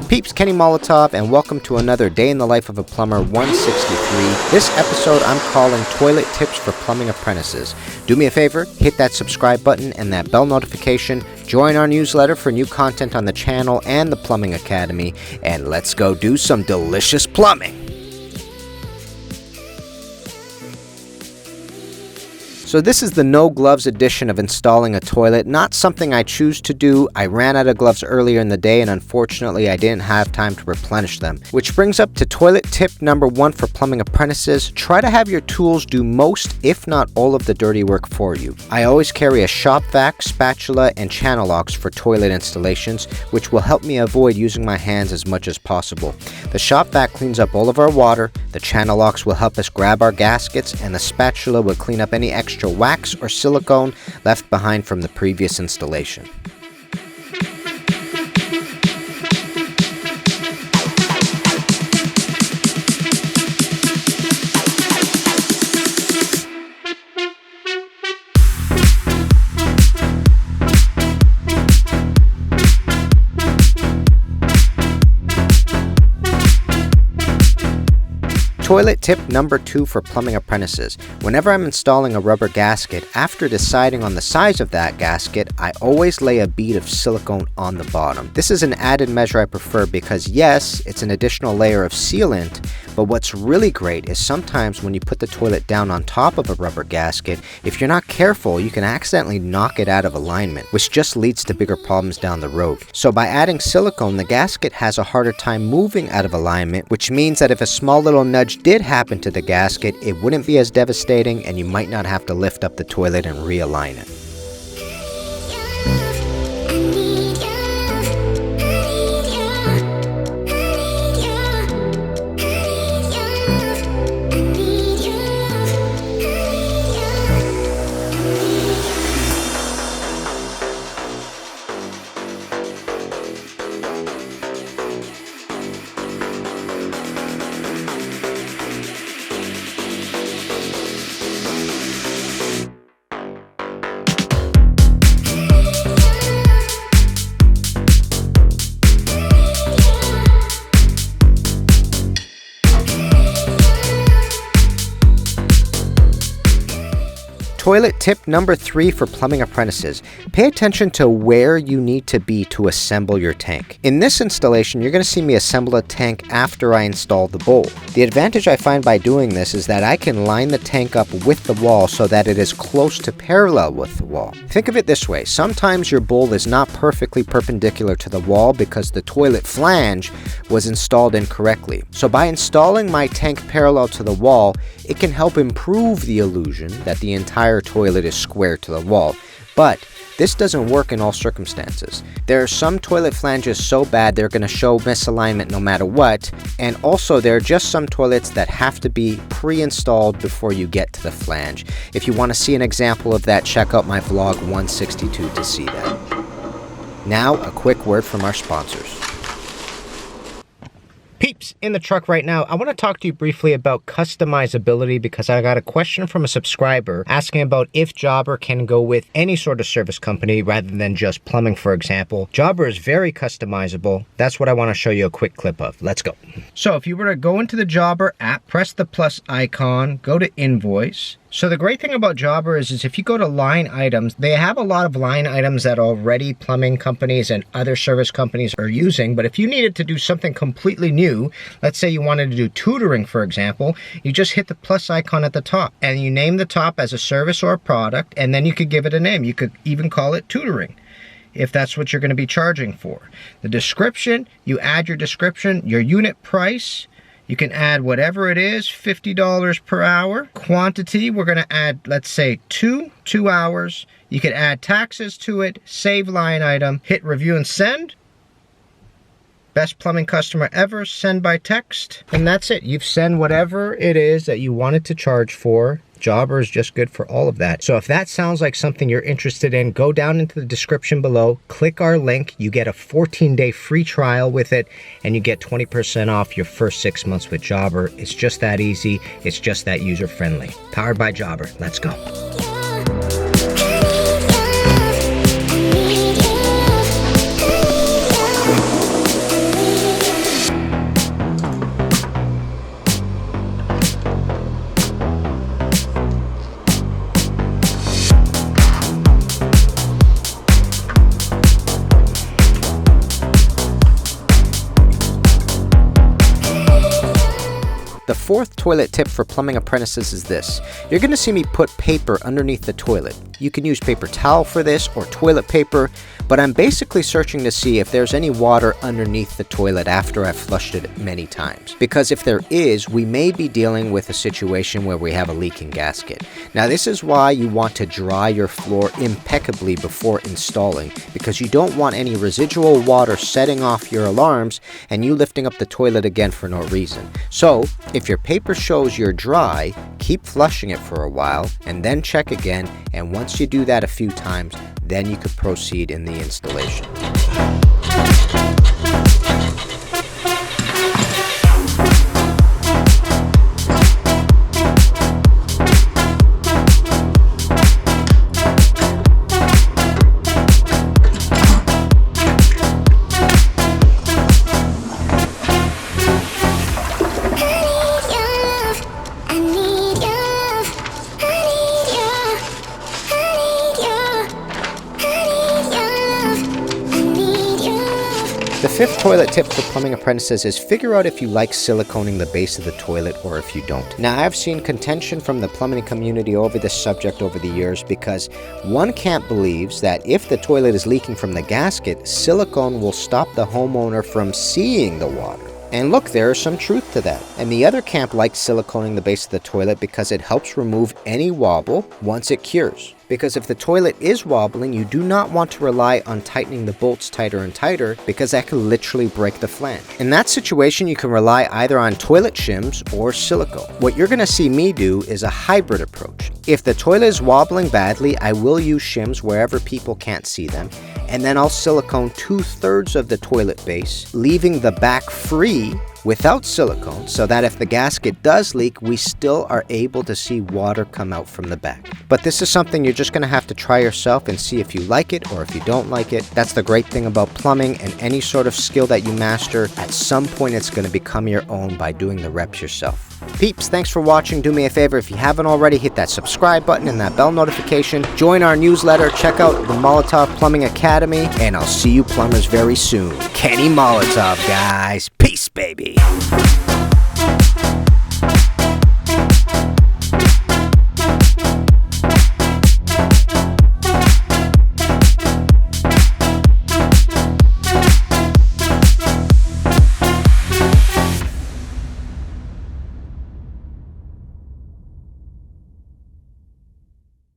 Peeps, Kenny Molotov, and welcome to another Day in the Life of a Plumber 163. This episode I'm calling Toilet Tips for Plumbing Apprentices. Do me a favor, hit that subscribe button and that bell notification, join our newsletter for new content on the channel and the Plumbing Academy, and let's go do some delicious plumbing. So this is the no gloves edition of installing a toilet. Not something I choose to do. I ran out of gloves earlier in the day and unfortunately I didn't have time to replenish them. Which brings up to toilet tip number 1 for plumbing apprentices. Try to have your tools do most, if not all, of the dirty work for you. I always carry a shop vac, spatula, and channel locks for toilet installations, which will help me avoid using my hands as much as possible. The shop vac cleans up all of our water, the channel locks will help us grab our gaskets, and the spatula will clean up any extra wax or silicone left behind from the previous installation. Toilet tip number 2 for plumbing apprentices. Whenever I'm installing a rubber gasket, after deciding on the size of that gasket, I always lay a bead of silicone on the bottom. This is an added measure I prefer because yes, it's an additional layer of sealant, but what's really great is sometimes when you put the toilet down on top of a rubber gasket, if you're not careful, you can accidentally knock it out of alignment, which just leads to bigger problems down the road. So by adding silicone, the gasket has a harder time moving out of alignment, which means that if a small little nudge did happen to the gasket, it wouldn't be as devastating and you might not have to lift up the toilet and realign it. Toilet tip number 3 for plumbing apprentices. Pay attention to where you need to be to assemble your tank. In this installation, you're going to see me assemble a tank after I install the bowl. The advantage I find by doing this is that I can line the tank up with the wall so that it is close to parallel with the wall. Think of it this way. Sometimes your bowl is not perfectly perpendicular to the wall because the toilet flange was installed incorrectly. So by installing my tank parallel to the wall, it can help improve the illusion that the entire toilet is square to the wall. But this doesn't work in all circumstances. There are some toilet flanges so bad they're going to show misalignment no matter what, and also there are just some toilets that have to be pre-installed before you get to the flange. If you want to see an example of that, check out my vlog 162 to see that. Now, a quick word from our sponsors. Peeps, in the truck right now, I want to talk to you briefly about customizability because I got a question from a subscriber asking about if Jobber can go with any sort of service company rather than just plumbing, for example. Jobber is very customizable. That's what I want to show you a quick clip of. Let's go. So if you were to go into the Jobber app, press the plus icon, go to invoice. So the great thing about Jobber is if you go to line items, they have a lot of line items that already plumbing companies and other service companies are using. But if you needed to do something completely new, let's say you wanted to do tutoring, for example, you just hit the plus icon at the top and you name the top as a service or a product, and then you could give it a name. You could even call it tutoring, if that's what you're going to be charging for. The description, you add your description, your unit price. You can add whatever it is, $50 per hour. Quantity, we're going to add, let's say, 2 hours. You could add taxes to it, save line item, hit review and send. Best plumbing customer ever, send by text. And that's it. You've sent whatever it is that you wanted to charge for. Jobber is just good for all of that. So if that sounds like something you're interested in, go down into the description below, click our link, you get a 14-day free trial with it, and you get 20% off your first 6 months with Jobber. It's just that easy. It's just that user-friendly. Powered by Jobber. Let's go. The fourth toilet tip for plumbing apprentices is this. You're going to see me put paper underneath the toilet. You can use paper towel for this or toilet paper, but I'm basically searching to see if there's any water underneath the toilet after I've flushed it many times. Because if there is, we may be dealing with a situation where we have a leaking gasket. Now this is why you want to dry your floor impeccably before installing, because you don't want any residual water setting off your alarms and you lifting up the toilet again for no reason. So if your paper shows you're dry, keep flushing it for a while and then check again, and once you do that a few times, then you could proceed in the installation. The fifth toilet tip for plumbing apprentices is figure out if you like siliconing the base of the toilet or if you don't. Now, I've seen contention from the plumbing community over this subject over the years because one camp believes that if the toilet is leaking from the gasket, silicone will stop the homeowner from seeing the water. And look, there is some truth to that. And the other camp likes siliconing the base of the toilet because it helps remove any wobble once it cures. Because if the toilet is wobbling, you do not want to rely on tightening the bolts tighter and tighter because that could literally break the flange. In that situation, you can rely either on toilet shims or silicone. What you're going to see me do is a hybrid approach. If the toilet is wobbling badly, I will use shims wherever people can't see them, and then I'll silicone 2/3 of the toilet base, leaving the back free without silicone, so that if the gasket does leak, we still are able to see water come out from the back. But this is something you're just going to have to try yourself and see if you like it or if you don't like it. That's the great thing about plumbing, and any sort of skill that you master, at some point it's going to become your own by doing the reps yourself. Peeps, thanks for watching. Do me a favor, if you haven't already, hit that subscribe button and that bell notification. Join our newsletter, check out the Molotov Plumbing Academy, and I'll see you plumbers very soon. Kenny Molotov, guys. Peace, baby.